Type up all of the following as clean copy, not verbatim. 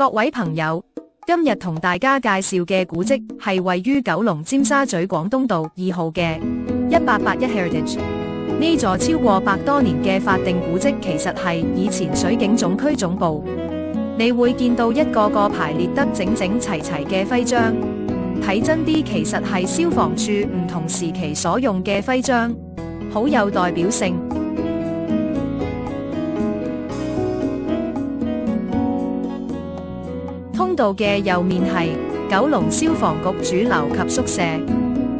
各位朋友，今日同大家介紹嘅古蹟係位於九龍尖沙咀廣東道2號嘅1881 Heritage。呢座超過100多年嘅法定古蹟，其實係以前水警總區總部。你會見到一個個排列得整整齊齊嘅徽章，睇真啲其實係消防處唔同時期所用嘅徽章，好有代表性。通道嘅右面係九龍消防局主樓及宿舍，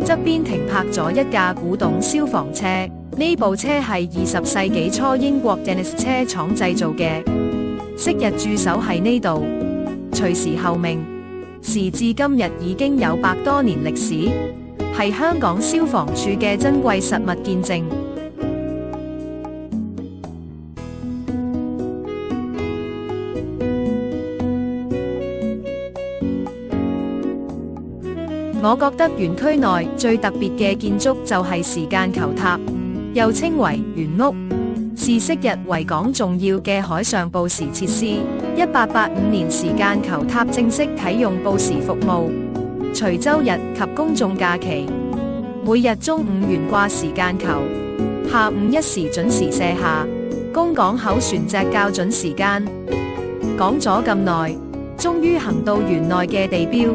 側邊停泊咗一架古董消防車。呢部車係20世紀初英國 Dennis 車廠製造嘅，昔日駐守喺呢度，隨時候命。時至今日已經有100多年歷史，係香港消防處嘅珍貴實物見證。我覺得園區內最特別嘅建築就係時間球塔，又稱為圓屋，是昔日維港重要嘅海上報時設施。1885年時間球塔正式啟用報時服務，除週日及公眾假期，每日中午懸掛時間球，下午1時準時卸下，供港口船隻校準時間。講咗咁耐，終於行到園內嘅地標，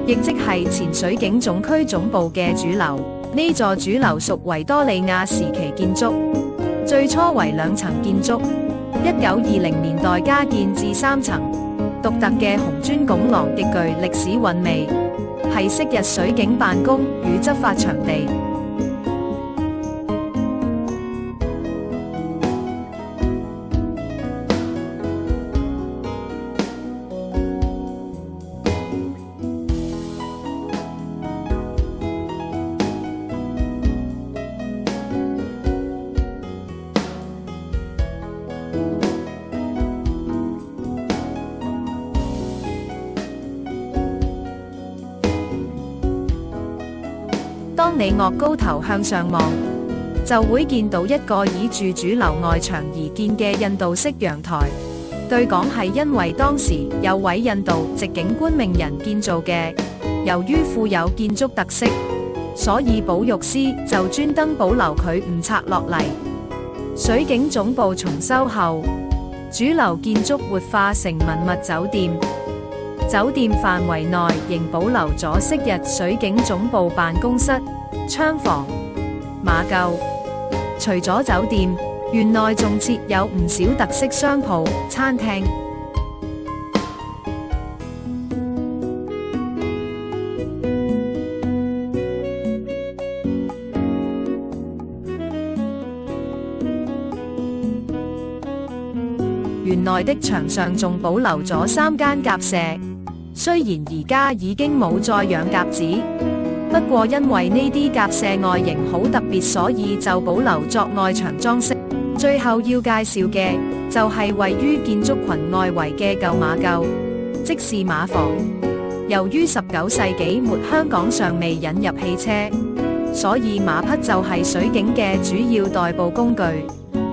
亦即係前水警總區總部嘅主樓。呢座主樓屬維多利亞時期建築，最初為2層建築，1920年代加建至3層。獨特嘅紅磚拱廊極具歷史韻味，係昔日水警辦公與執法場地。當你昂高頭向上望，就會見到一個倚住主樓外牆而建嘅印度式陽台。據講係因為當時有位印度籍警官命人建造嘅，由於富有建築特色，所以保育司就專登保留佢唔拆落嚟。水警總部重修後，主樓建築活化成文物酒店。酒店範圍內仍保留咗昔日水警總部辦公室、槍房、馬廄。除咗酒店，園內仲設有唔少特色商鋪、餐廳。園內的牆上仲保留咗3間鴿舍。雖然而家已經冇再養鴿子，不過因為呢啲鴿舍外形好特別，所以就保留作外牆裝飾。最後要介紹嘅就係位於建築群外圍嘅舊馬廄，即是馬房。由於19世紀末香港尚未引入汽車，所以馬匹就係水警嘅主要代步工具。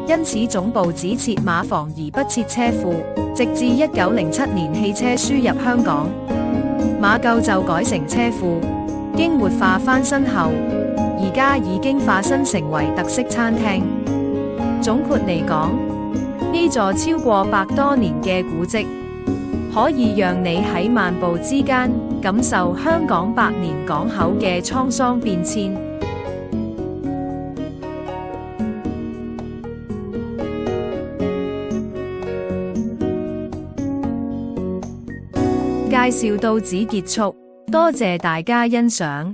因此總部只設馬房而不設車庫，直至1907年汽車輸入香港，馬廄就改成車庫。經活化翻新後，而家已經化身成為特色餐廳。總括嚟講，呢座超過100多年嘅古蹟，可以讓你喺漫步之間感受香港百年港口嘅滄桑變遷。介紹到此結束，多謝大家欣賞。